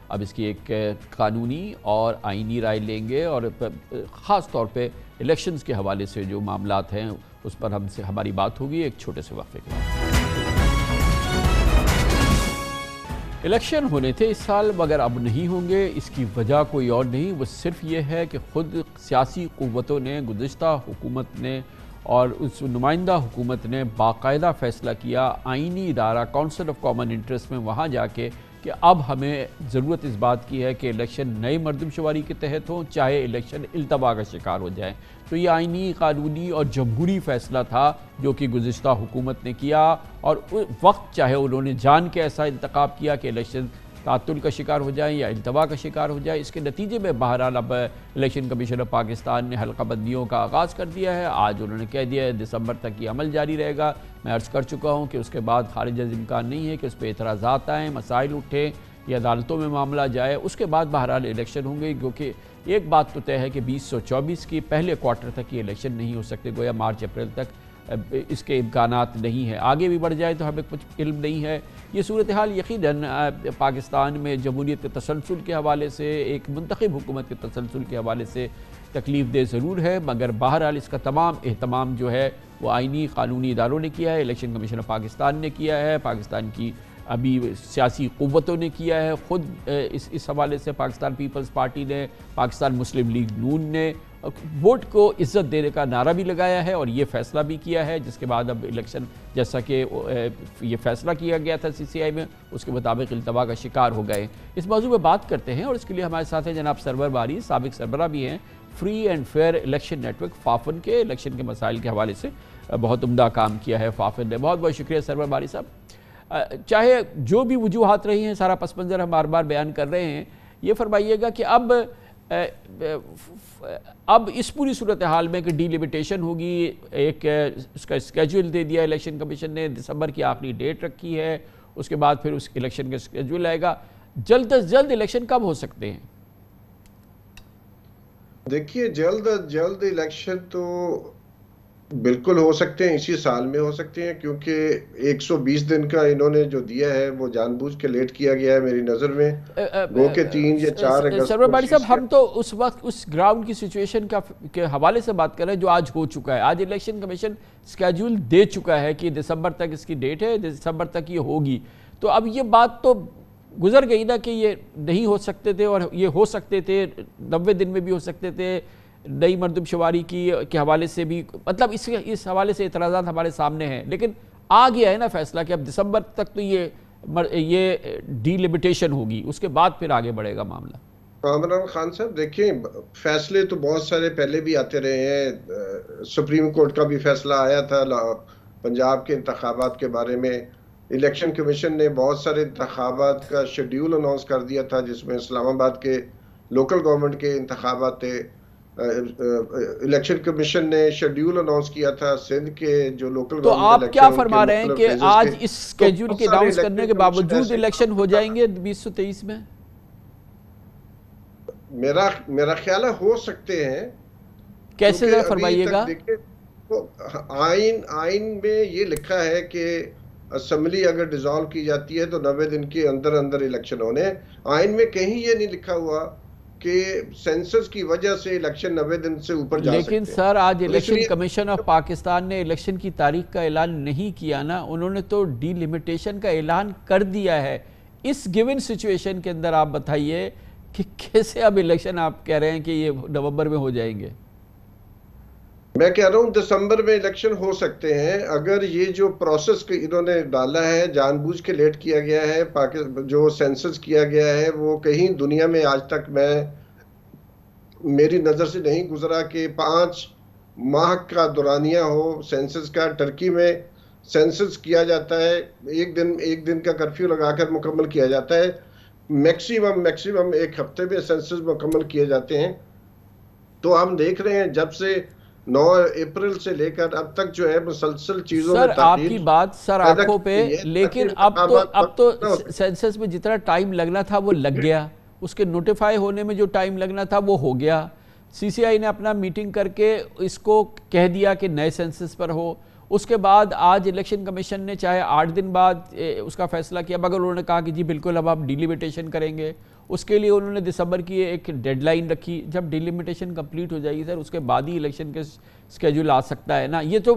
اب اس کی ایک قانونی اور آئینی رائے لیں گے، اور خاص طور پہ الیکشنز کے حوالے سے جو معاملات ہیں اس پر ہماری بات ہوگی ایک چھوٹے سے وقفے کے بعد۔ الیکشن ہونے تھے اس سال مگر اب نہیں ہوں گے، اس کی وجہ کوئی اور نہیں، وہ صرف یہ ہے کہ خود سیاسی قوتوں نے، گزشتہ حکومت نے اور اس نمائندہ حکومت نے باقاعدہ فیصلہ کیا آئینی ادارہ کونسل آف کامن انٹرسٹ میں وہاں جا کے کہ اب ہمیں ضرورت اس بات کی ہے کہ الیکشن نئی مردم شماری کے تحت ہوں، چاہے الیکشن التوا کا شکار ہو جائیں۔ تو یہ آئینی، قانونی اور جمہوری فیصلہ تھا جو کہ گزشتہ حکومت نے کیا، اور وقت چاہے انہوں نے جان کے ایسا انتخاب کیا کہ الیکشن تعطل کا شکار ہو جائیں یا التوا کا شکار ہو جائے، اس کے نتیجے میں بہرحال اب الیکشن کمیشن آف پاکستان نے حلقہ بندیوں کا آغاز کر دیا ہے۔ آج انہوں نے کہہ دیا ہے دسمبر تک یہ عمل جاری رہے گا۔ میں عرض کر چکا ہوں کہ اس کے بعد خارج از امکان نہیں ہے کہ اس پہ اعتراضات آئیں، مسائل اٹھیں یا عدالتوں میں معاملہ جائے، اس کے بعد بہرحال الیکشن ہوں گے، کیونکہ ایک بات تو طے ہے کہ 2024 کی پہلے کوارٹر تک یہ الیکشن نہیں ہو سکتے، گویا مارچ اپریل تک اس کے امکانات نہیں ہیں۔ آگے بھی بڑھ جائے تو ہمیں کچھ علم نہیں ہے۔ یہ صورتحال یقیناً پاکستان میں جمہوریت کے تسلسل کے حوالے سے، ایک منتخب حکومت کے تسلسل کے حوالے سے تکلیف دہ ضرور ہے، مگر بہرحال اس کا تمام اہتمام جو ہے وہ آئینی قانونی اداروں نے کیا ہے، الیکشن کمیشن آف پاکستان نے کیا ہے، پاکستان کی ابھی سیاسی قوتوں نے کیا ہے، خود اس حوالے سے پاکستان پیپلز پارٹی نے، پاکستان مسلم لیگ نون نے ووٹ کو عزت دینے کا نعرہ بھی لگایا ہے اور یہ فیصلہ بھی کیا ہے، جس کے بعد اب الیکشن جیسا کہ یہ فیصلہ کیا گیا تھا CCI میں اس کے مطابق التوا کا شکار ہو گئے۔ اس موضوع پہ بات کرتے ہیں اور اس کے لیے ہمارے ساتھ ہیں جناب سرور باری، سابق سربراہ بھی ہیں free and fair election network FAFEN کے، الیکشن کے مسائل کے حوالے سے بہت عمدہ کام کیا ہے فافن نے۔ بہت بہت شکریہ سرور باری صاحب۔ چاہے جو بھی وجوہات رہی ہیں، سارا پس منظر ہم بار بار بیان کر رہے ہیں، یہ فرمائیے گا کہ اب اس پوری صورتحال میں کہ ڈی لمیٹیشن ہوگی، ایک اس کا اسکیجول دے دیا الیکشن کمیشن نے، دسمبر کی آخری ڈیٹ رکھی ہے، اس کے بعد پھر اس الیکشن کا اسکیجول آئے گا، جلد از جلد الیکشن کب ہو سکتے ہیں؟ دیکھیے جلد از جلد الیکشن تو بالکل ہو سکتے ہیں، اسی سال میں ہو سکتے ہیں، کیونکہ 120 دن کا انہوں نے جو دیا ہے وہ جان بوجھ کے لیٹ کیا گیا ہے میری نظر میں، وہ کہ 3 یا 4 اگست۔ سرور باری صاحب، ہم تو اس وقت اس گراؤنڈ کی سچویشن کے حوالے سے بات کر رہے ہیں جو آج ہو چکا ہے۔ آج الیکشن کمیشن اسکیجول دے چکا ہے کہ دسمبر تک اس کی ڈیٹ ہے، دسمبر تک یہ ہوگی، تو اب یہ بات تو گزر گئی نا کہ یہ نہیں ہو سکتے تھے اور یہ ہو سکتے تھے، 90 دن میں بھی ہو سکتے تھے، نئی مردم شماری کے حوالے سے بھی، مطلب اس حوالے سے اعتراضات ہمارے سامنے ہیں، لیکن آ گیا ہے نا فیصلہ کہ اب دسمبر تک تو یہ ڈی لمیٹیشن ہوگی، اس کے بعد پھر آگے بڑھے گا معاملہ۔ عمران خان صاحب دیکھیں، فیصلے تو بہت سارے پہلے بھی آتے رہے ہیں، سپریم کورٹ کا بھی فیصلہ آیا تھا پنجاب کے انتخابات کے بارے میں، الیکشن کمیشن نے بہت سارے انتخابات کا شیڈیول اناؤنس کر دیا تھا جس میں اسلام آباد کے لوکل گورنمنٹ کے انتخابات تھے، الیکشن کمیشن نے شیڈیول اناؤنس کیا تھا سندھ کے جو لوکل تو آپ کیا فرما رہے ہیں کہ آج اس سکیجول کے اناؤنس کرنے کے باوجود الیکشن ہو جائیں گے 2023 میں؟ میرا خیال ہے ہو سکتے ہیں۔ کیسے ذرا فرمائیے گا؟ آئین میں یہ لکھا ہے کہ اسمبلی اگر ڈیزالو کی جاتی ہے تو 90 دن کے اندر اندر الیکشن ہونے، آئین میں کہیں یہ نہیں لکھا ہوا کہ سینسس کی وجہ سے الیکشن 90 دن سے اوپر جا سکتے ہیں۔ لیکن سر آج الیکشن کمیشن آف پاکستان نے الیکشن کی تاریخ کا اعلان نہیں کیا نا، انہوں نے تو ڈی لمیٹیشن کا اعلان کر دیا ہے۔ اس گیون سچویشن کے اندر آپ بتائیے کہ کیسے اب الیکشن آپ کہہ رہے ہیں کہ یہ نومبر میں ہو جائیں گے؟ میں کہہ رہا ہوں دسمبر میں الیکشن ہو سکتے ہیں اگر یہ جو پروسیس انہوں نے ڈالا ہے، جان بوجھ کے لیٹ کیا گیا ہے، جو سینسس کیا گیا ہے وہ کہیں دنیا میں آج تک میری نظر سے نہیں گزرا کہ 5 ماہ کا دورانیہ ہو سینسس کا۔ ٹرکی میں سینسس کیا جاتا ہے، ایک دن کا کرفیو لگا کر مکمل کیا جاتا ہے، میکسیمم 1 ہفتے میں سینسس مکمل کیے جاتے ہیں۔ تو ہم دیکھ رہے ہیں جب سے 9 اپریل سے لے کر اب تک جو ہے مسلسل چیزوں میں سر آپ کی بات سر آنکھوں پہ، لیکن اب تو سینسس میں جتنا ٹائم لگنا تھا وہ لگ گیا، اس کے نوٹیفائی ہونے میں جو ٹائم لگنا تھا وہ ہو گیا۔ CCI نے اپنا میٹنگ کر کے اس کو کہہ دیا کہ نئے سینسس پر ہو، اس کے بعد آج الیکشن کمیشن نے چاہے 8 دن بعد اس کا فیصلہ کیا، مگر انہوں نے کہا کہ جی بالکل اب آپ ڈی لمیٹیشن کریں گے، اس کے لیے انہوں نے دسمبر کی ایک ڈیڈ لائن رکھی. جب ڈیلیمیٹیشن کمپلیٹ ہو جائے گی سر اس کے بعد ہی الیکشن کے اسکیجول آ سکتا ہے نا. یہ تو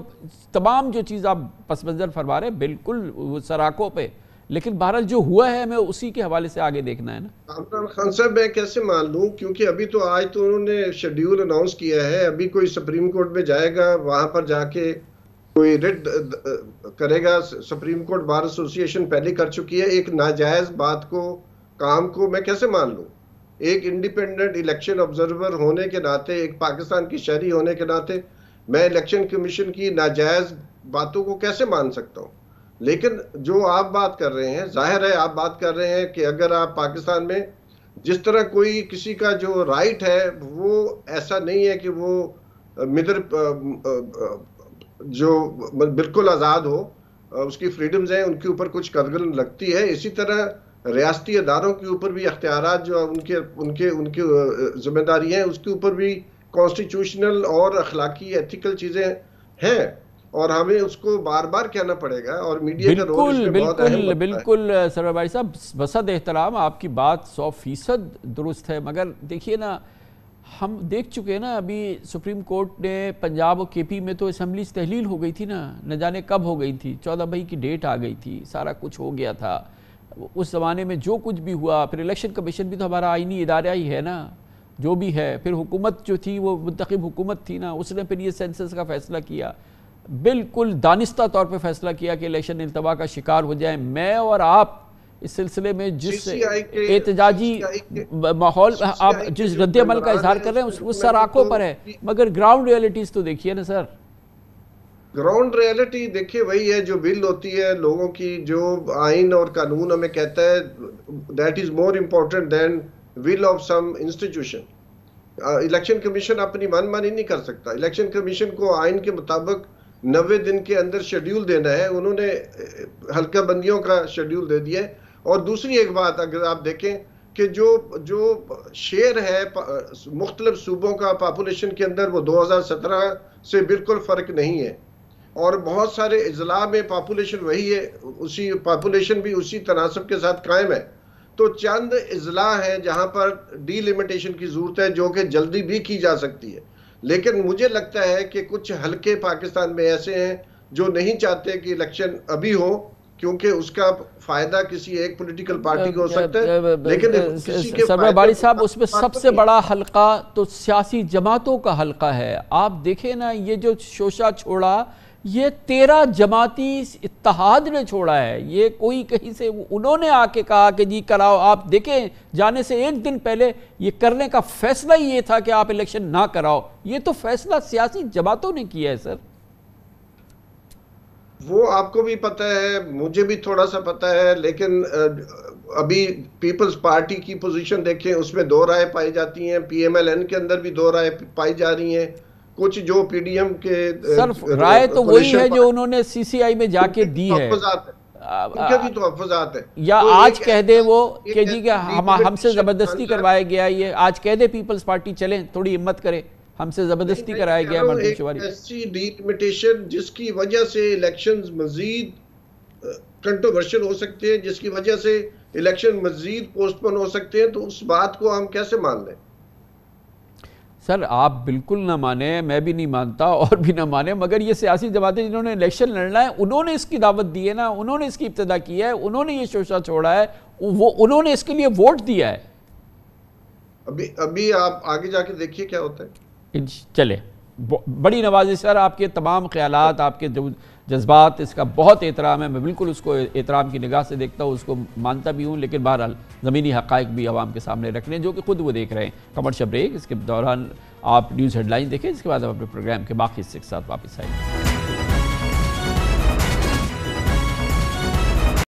تمام جو چیز آپ پس منظر فرما رہے ہیں بالکل سراکوں پہ, لیکن بہرحال جو ہوا ہے ہمیں اسی کے حوالے سے آگے دیکھنا ہے نا. عمران خان صاحب میں کیسے مان لوں, کیونکہ ابھی تو آج تو انہوں نے شیڈیول اناؤنس کیا ہے, ابھی کوئی سپریم کورٹ میں جائے گا, وہاں پر جا کے کوئی ریٹ کرے گا. سپریم کورٹ بار ایسوسی ایشن پہلے کر چکی ہے. ایک ناجائز بات کو, کام کو میں کیسے مان لوں؟ ایک انڈیپینڈنٹ الیکشن آبزرور ہونے کے ناطے, ایک پاکستان کی شہری ہونے کے ناطے میں الیکشن کمیشن کی ناجائز باتوں کو کیسے مان سکتا ہوں؟ لیکن جو آپ بات کر رہے ہیں, ظاہر ہے آپ بات کر رہے ہیں کہ اگر آپ پاکستان میں جس طرح کوئی کسی کا جو رائٹ ہے وہ ایسا نہیں ہے کہ وہ مدر جو بالکل آزاد ہو, اس کی فریڈمز ہیں, ان کے اوپر کچھ قدغن لگتی ہے. اسی طرح ریاستی اداروں کے اوپر بھی اختیارات جو ان کے ذمہ داری ہیں, اس کے اوپر بھی کانسٹیٹیوشنل اور اخلاقی ایتھیکل چیزیں ہیں, اور ہمیں اس کو بار بار کہنا پڑے گا. اور میڈیا کا رول اس میں بہت اہم ہے. بالکل سرور بھائی صاحب, بصد احترام آپ کی بات 100% درست ہے, مگر دیکھیے نا ہم دیکھ چکے ہیں نا ابھی سپریم کورٹ نے پنجاب اور کے پی میں تو اسمبلیز تحلیل ہو گئی تھی نا, نہ جانے کب ہو گئی تھی, 14 مئی کی ڈیٹ آ گئی تھی, سارا کچھ ہو گیا تھا. اس زمانے میں جو کچھ بھی ہوا, پھر الیکشن کمیشن بھی تو ہمارا آئینی ادارہ ہی ہے نا جو بھی ہے, پھر حکومت جو تھی وہ منتخب حکومت تھی نا, اس نے پھر یہ سینسس کا فیصلہ کیا, بالکل دانستہ طور پہ فیصلہ کیا کہ الیکشن التوا کا شکار ہو جائیں. میں اور آپ اس سلسلے میں جس احتجاجی ماحول آپ جس رد عمل کا اظہار کر رہے ہیں وہ سر آنکھوں پر ہے, مگر گراؤنڈ ریئلٹیز تو دیکھیے نا سر. گراؤنڈ ریئلٹی دیکھیے وہی ہے جو ول ہوتی ہے لوگوں کی, جو آئین اور قانون ہمیں کہتا ہے, that is more important than will of some institution. Election commission اپنی من مانی نہیں کر سکتا. الیکشن کمیشن کو آئین کے مطابق 90 دن کے اندر شیڈیول دینا ہے, انہوں نے حلقہ بندیوں کا شیڈیول دے دیا ہے. اور دوسری ایک بات اگر آپ دیکھیں کہ جو شیئر ہے مختلف صوبوں کا پاپولیشن کے اندر, وہ 2017 سے بالکل فرق نہیں ہے, اور بہت سارے اضلاع میں پاپولیشن وہی ہے, اسی پاپولیشن بھی اسی تناسب کے ساتھ قائم ہے. تو چند اضلاع ہیں جہاں پر ڈی لیمیٹیشن کی ضرورت ہے جو کہ جلدی بھی کی جا سکتی ہے. لیکن مجھے لگتا ہے کہ کچھ حلقے پاکستان میں ایسے ہیں جو نہیں چاہتے کہ الیکشن ابھی ہو, کیونکہ اس کا فائدہ کسی ایک پولیٹیکل پارٹی کو ہو سکتا ہے. لیکن سرور باری صاحب اس میں سب سے بڑا حلقہ تو سیاسی جماعتوں کا حلقہ ہے. آپ دیکھیں نا یہ جو شوشہ چھوڑا یہ 13 جماعتی اتحاد نے چھوڑا ہے. یہ کوئی کہیں سے انہوں نے آ کے کہا کہ جی کراؤ. آپ دیکھیں جانے سے ایک دن پہلے یہ کرنے کا فیصلہ ہی یہ تھا کہ آپ الیکشن نہ کراؤ. یہ تو فیصلہ سیاسی جماعتوں نے کیا ہے سر. وہ آپ کو بھی پتہ ہے, مجھے بھی تھوڑا سا پتہ ہے, لیکن ابھی پیپلز پارٹی کی پوزیشن دیکھیں, اس میں 2 رائے پائی جاتی ہیں, پی ایم ایل این کے اندر بھی 2 رائے پائی جا رہی ہیں. کچھ جو پی ڈی ایم کے سر رائے تو وہی ہے جو انہوں نے سی سی آئی میں جا کے دی ہے, ان کے بھی تحفظات ہیں. یا آج کہہ دے وہ کہ جی کہ ہم سے زبردستی کروایا گیا, یہ آج کہہ دے پیپلز پارٹی چلیں تھوڑی ہمت کرے, ہم سے زبردستی کرایا گیا مردم شماری. ایسی ڈیلیمیٹیشن جس کی وجہ سے الیکشنز مزید کنٹروورشل ہو سکتے ہیں, جس کی وجہ سے الیکشن مزید پوسٹ پون ہو سکتے ہیں, تو اس بات کو ہم کیسے مان لیں؟ سر آپ بالکل نہ مانیں, میں بھی نہیں مانتا اور بھی نہ مانیں, مگر یہ سیاسی جماعتیں جنہوں نے الیکشن لڑنا ہے انہوں نے اس کی دعوت دی ہے نا, انہوں نے اس کی ابتدا کی ہے, انہوں نے یہ شوشہ چھوڑا ہے, انہوں نے اس کے لیے ووٹ دیا ہے. ابھی آپ آگے جا کے دیکھیے کیا ہوتا ہے. چلے بڑی نوازش سر, آپ کے تمام خیالات, آپ کے جذبات, اس کا بہت احترام ہے. میں بالکل اس کو احترام کی نگاہ سے دیکھتا ہوں, اس کو مانتا بھی ہوں, لیکن بہرحال زمینی حقائق بھی عوام کے سامنے رکھنے جو کہ خود وہ دیکھ رہے ہیں. کمرشل بریک, اس کے دوران آپ نیوز ہیڈ لائن دیکھیں, اس کے بعد ہم اپنے پروگرام کے باقی حصے کے ساتھ واپس آئیں گے.